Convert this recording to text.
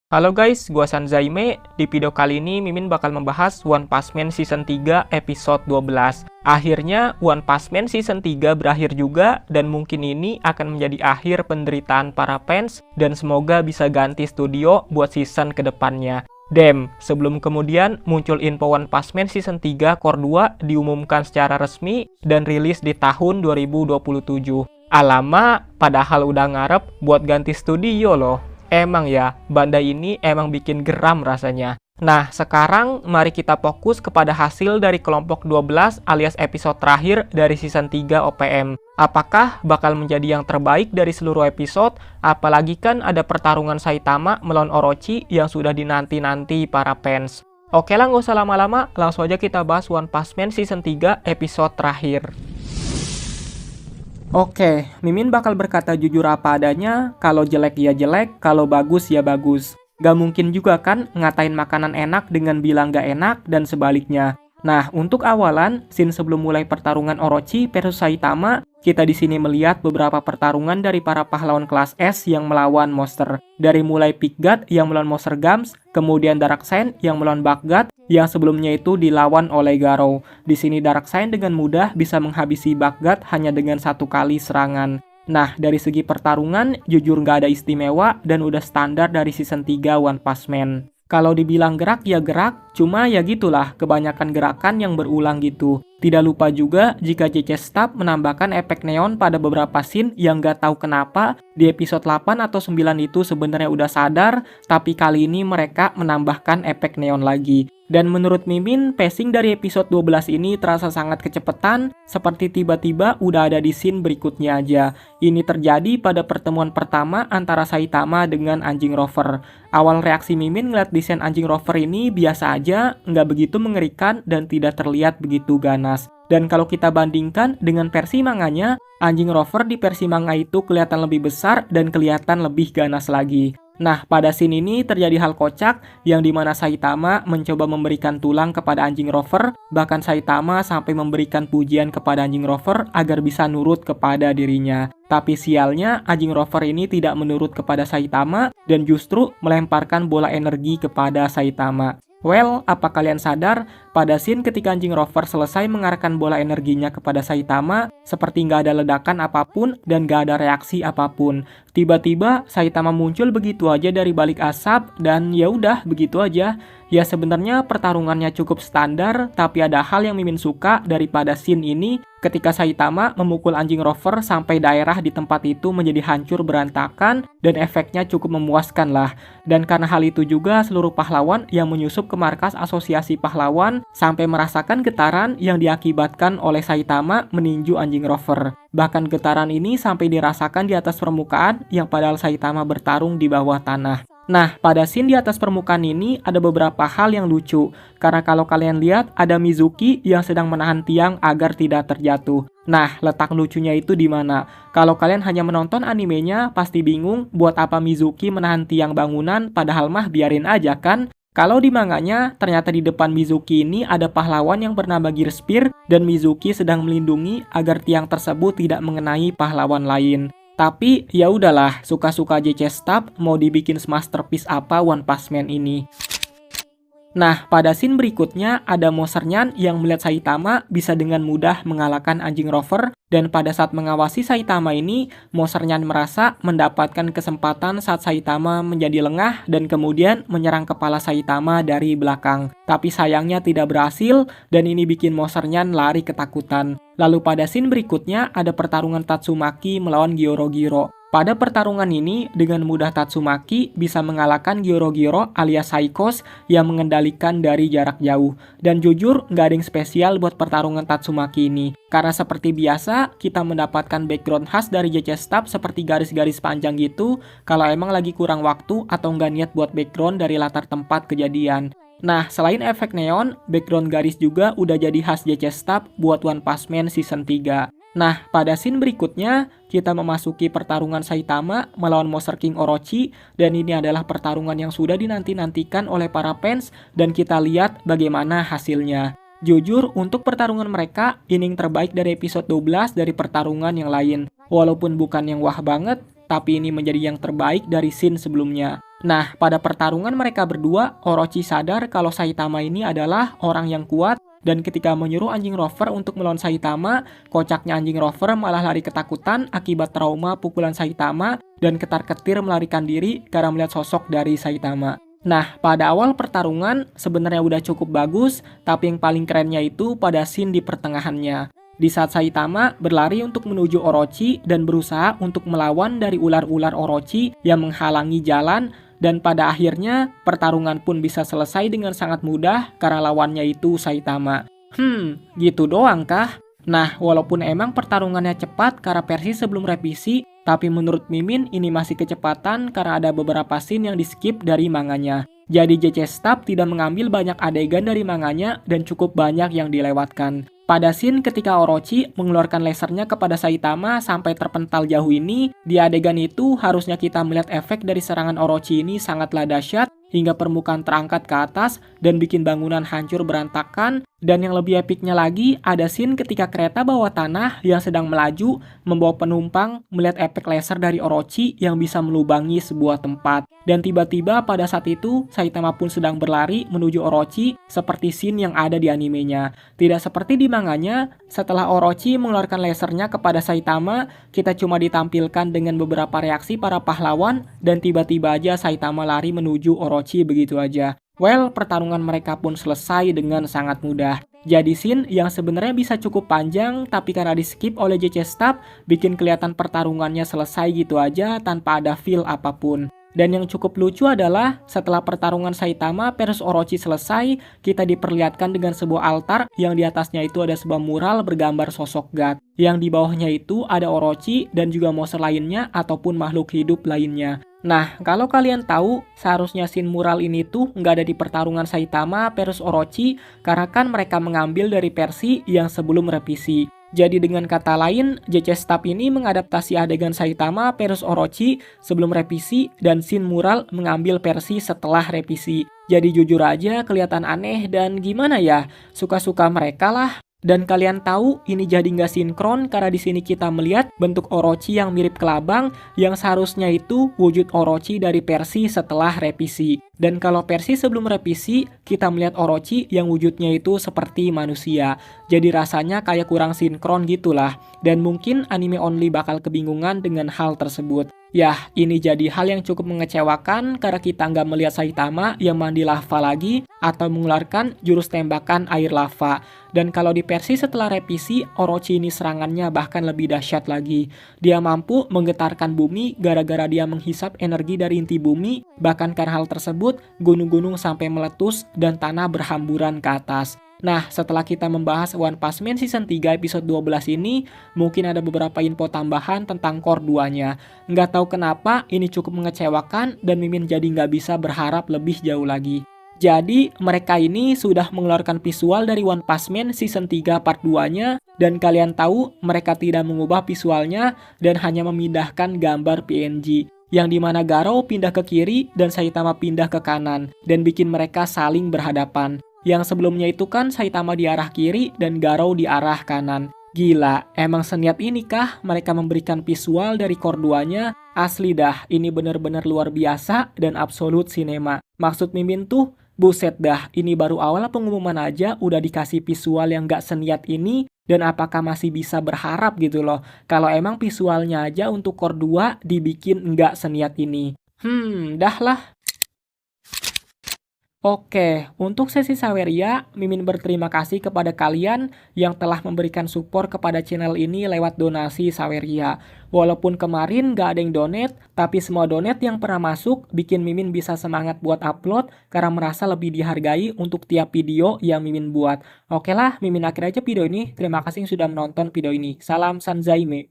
Halo guys, gua Sanzaime. Di video kali ini Mimin bakal membahas One Punch Man Season 3 episode 12. Akhirnya One Punch Man Season 3 berakhir juga, dan mungkin ini akan menjadi akhir penderitaan para fans, dan semoga bisa ganti studio buat season kedepannya. Sebelum kemudian muncul info One Punch Man Season 3 Core 2 diumumkan secara resmi dan rilis di tahun 2027. Alamak, padahal udah ngarep buat ganti studio loh. Emang ya, Bandai ini emang bikin geram rasanya. Nah, sekarang mari kita fokus kepada hasil dari kelompok 12 alias episode terakhir dari season 3 OPM. Apakah bakal menjadi yang terbaik dari seluruh episode? Apalagi kan ada pertarungan Saitama melawan Orochi yang sudah dinanti-nanti para fans. Oke lah, nggak usah lama-lama, langsung aja kita bahas One Punch Man Season 3 episode terakhir. Oke, Mimin bakal berkata jujur apa adanya, kalau jelek ya jelek, kalau bagus ya bagus. Gak mungkin juga kan ngatain makanan enak dengan bilang gak enak dan sebaliknya. Nah, untuk awalan, scene sebelum mulai pertarungan Orochi versus Saitama, kita di sini melihat beberapa pertarungan dari para pahlawan kelas S yang melawan monster. Dari mulai Big God yang melawan Monster Gums, kemudian Darkseid yang melawan Bug-God, yang sebelumnya itu dilawan oleh Garou. Di sini Darkseid dengan mudah bisa menghabisi Bug-God hanya dengan satu kali serangan. Nah, dari segi pertarungan, jujur nggak ada istimewa dan udah standar dari season 3 One Punch Man. Kalau dibilang gerak ya gerak, cuma ya gitulah, kebanyakan gerakan yang berulang gitu. Tidak lupa juga jika JC Staff menambahkan efek neon pada beberapa scene yang gak tahu kenapa di episode 8 atau 9 itu sebenarnya udah sadar, tapi kali ini mereka menambahkan efek neon lagi. Dan menurut Mimin, pacing dari episode 12 ini terasa sangat kecepatan, seperti tiba-tiba udah ada di scene berikutnya aja. Ini terjadi pada pertemuan pertama antara Saitama dengan anjing Rover. Awal reaksi Mimin ngeliat desain anjing Rover ini biasa aja, nggak begitu mengerikan dan tidak terlihat begitu ganas. Dan kalau kita bandingkan dengan versi manganya, anjing Rover di versi manga itu kelihatan lebih besar dan kelihatan lebih ganas lagi. Nah, pada scene ini terjadi hal kocak yang dimana Saitama mencoba memberikan tulang kepada anjing Rover, bahkan Saitama sampai memberikan pujian kepada anjing Rover agar bisa nurut kepada dirinya. Tapi sialnya, anjing Rover ini tidak menurut kepada Saitama dan justru melemparkan bola energi kepada Saitama. Well, apa kalian sadar, pada scene ketika anjing Rover selesai mengarahkan bola energinya kepada Saitama, seperti nggak ada ledakan apapun dan nggak ada reaksi apapun. Tiba-tiba Saitama muncul begitu aja dari balik asap dan ya udah begitu aja. Ya sebenarnya pertarungannya cukup standar, tapi ada hal yang Mimin suka daripada scene ini ketika Saitama memukul anjing Rover sampai daerah di tempat itu menjadi hancur berantakan dan efeknya cukup memuaskan lah. Dan karena hal itu juga seluruh pahlawan yang menyusup ke markas asosiasi pahlawan sampai merasakan getaran yang diakibatkan oleh Saitama meninju anjing Rover. Bahkan getaran ini sampai dirasakan di atas permukaan yang padahal Saitama bertarung di bawah tanah. Nah, pada scene di atas permukaan ini ada beberapa hal yang lucu. Karena kalau kalian lihat ada Mizuki yang sedang menahan tiang agar tidak terjatuh. Nah, letak lucunya itu di mana? Kalau kalian hanya menonton animenya, pasti bingung buat apa Mizuki menahan tiang bangunan, padahal mah biarin aja kan? Kalau di manganya, ternyata di depan Mizuki ini ada pahlawan yang bernama Gear Spear dan Mizuki sedang melindungi agar tiang tersebut tidak mengenai pahlawan lain. Tapi ya udahlah, suka-suka JC Staff mau dibikin masterpiece apa One Punch Man ini. Nah, pada scene berikutnya ada Monster Nyan yang melihat Saitama bisa dengan mudah mengalahkan anjing Rover, dan pada saat mengawasi Saitama ini, Monster Nyan merasa mendapatkan kesempatan saat Saitama menjadi lengah dan kemudian menyerang kepala Saitama dari belakang. Tapi sayangnya tidak berhasil dan ini bikin Monster Nyan lari ketakutan. Lalu pada scene berikutnya ada pertarungan Tatsumaki melawan Gyorogiro. Pada pertarungan ini, dengan mudah Tatsumaki bisa mengalahkan Gyorogiro alias Saikos yang mengendalikan dari jarak jauh. Dan jujur, nggak ada yang spesial buat pertarungan Tatsumaki ini. Karena seperti biasa, kita mendapatkan background khas dari JC Staff seperti garis-garis panjang gitu, kalau emang lagi kurang waktu atau nggak niat buat background dari latar tempat kejadian. Nah, selain efek neon, background garis juga udah jadi khas JC Staff buat One Punch Man Season 3. Nah, pada scene berikutnya, kita memasuki pertarungan Saitama melawan Monster King Orochi, dan ini adalah pertarungan yang sudah dinanti-nantikan oleh para fans, dan kita lihat bagaimana hasilnya. Jujur, untuk pertarungan mereka, ini yang terbaik dari episode 12 dari pertarungan yang lain. Walaupun bukan yang wah banget, tapi ini menjadi yang terbaik dari scene sebelumnya. Nah, pada pertarungan mereka berdua, Orochi sadar kalau Saitama ini adalah orang yang kuat dan ketika menyuruh anjing Rover untuk melawan Saitama, kocaknya anjing Rover malah lari ketakutan akibat trauma pukulan Saitama dan ketar-ketir melarikan diri karena melihat sosok dari Saitama. Nah, pada awal pertarungan sebenarnya udah cukup bagus, tapi yang paling kerennya itu pada scene di pertengahannya. Di saat Saitama berlari untuk menuju Orochi dan berusaha untuk melawan dari ular-ular Orochi yang menghalangi jalan, dan pada akhirnya pertarungan pun bisa selesai dengan sangat mudah karena lawannya itu Saitama. Gitu doang kah? Nah, walaupun emang pertarungannya cepat karena versi sebelum revisi, tapi menurut Mimin ini masih kecepatan karena ada beberapa scene yang di-skip dari manganya. Jadi JC Staff tidak mengambil banyak adegan dari manganya dan cukup banyak yang dilewatkan. Pada scene ketika Orochi mengeluarkan lasernya kepada Saitama sampai terpental jauh ini, di adegan itu harusnya kita melihat efek dari serangan Orochi ini sangatlah dahsyat hingga permukaan terangkat ke atas dan bikin bangunan hancur berantakan. Dan yang lebih epiknya lagi, ada scene ketika kereta bawah tanah yang sedang melaju membawa penumpang melihat efek laser dari Orochi yang bisa melubangi sebuah tempat. Dan tiba-tiba pada saat itu, Saitama pun sedang berlari menuju Orochi seperti scene yang ada di animenya. Tidak seperti di manganya, setelah Orochi mengeluarkan lasernya kepada Saitama, kita cuma ditampilkan dengan beberapa reaksi para pahlawan dan tiba-tiba aja Saitama lari menuju Orochi begitu aja. Well, pertarungan mereka pun selesai dengan sangat mudah. Jadi scene yang sebenarnya bisa cukup panjang, tapi karena di-skip oleh JC Staff, bikin kelihatan pertarungannya selesai gitu aja tanpa ada feel apapun. Dan yang cukup lucu adalah setelah pertarungan Saitama versus Orochi selesai, kita diperlihatkan dengan sebuah altar yang di atasnya itu ada sebuah mural bergambar sosok God. Yang di bawahnya itu ada Orochi dan juga monster lainnya ataupun makhluk hidup lainnya. Nah, kalau kalian tahu, seharusnya scene mural ini tuh nggak ada di pertarungan Saitama versus Orochi karena kan mereka mengambil dari versi yang sebelum revisi. Jadi dengan kata lain, JC Staff ini mengadaptasi adegan Saitama versus Orochi sebelum revisi dan scene mural mengambil versi setelah revisi. Jadi jujur aja kelihatan aneh dan gimana ya, suka-suka mereka lah. Dan kalian tahu ini jadi nggak sinkron karena di sini kita melihat bentuk Orochi yang mirip kelabang yang seharusnya itu wujud Orochi dari versi setelah revisi. Dan kalau versi sebelum revisi, kita melihat Orochi yang wujudnya itu seperti manusia. Jadi rasanya kayak kurang sinkron gitulah. Dan mungkin anime only bakal kebingungan dengan hal tersebut. Yah, ini jadi hal yang cukup mengecewakan karena kita nggak melihat Saitama yang mandi lava lagi atau mengeluarkan jurus tembakan air lava. Dan kalau di versi setelah revisi, Orochi ini serangannya bahkan lebih dahsyat lagi. Dia mampu menggetarkan bumi gara-gara dia menghisap energi dari inti bumi, bahkan karena hal tersebut, gunung-gunung sampai meletus dan tanah berhamburan ke atas. Nah, setelah kita membahas One Punch Man Season 3 episode 12 ini, mungkin ada beberapa info tambahan tentang core 2-nya. Nggak tahu kenapa, ini cukup mengecewakan dan Mimin jadi nggak bisa berharap lebih jauh lagi. Jadi, mereka ini sudah mengeluarkan visual dari One Punch Man Season 3 part 2-nya, dan kalian tahu mereka tidak mengubah visualnya dan hanya memindahkan gambar PNG. Yang dimana Garou pindah ke kiri dan Saitama pindah ke kanan, dan bikin mereka saling berhadapan. Yang sebelumnya itu kan Saitama di arah kiri dan Garou di arah kanan. Gila, emang seniat ini kah mereka memberikan visual dari core 2-nya? Asli dah, ini bener-bener luar biasa dan absolut sinema. Maksud Mimin tuh, buset dah, ini baru awal pengumuman aja udah dikasih visual yang gak seniat ini. Dan apakah masih bisa berharap gitu loh, kalau emang visualnya aja untuk core 2 dibikin nggak seniat ini. Dah lah. Oke, untuk sesi Saweria, Mimin berterima kasih kepada kalian yang telah memberikan support kepada channel ini lewat donasi Saweria. Walaupun kemarin gak ada yang donate, tapi semua donate yang pernah masuk bikin Mimin bisa semangat buat upload karena merasa lebih dihargai untuk tiap video yang Mimin buat. Oke lah, Mimin akhir aja video ini. Terima kasih yang sudah menonton video ini. Salam Sanzaime.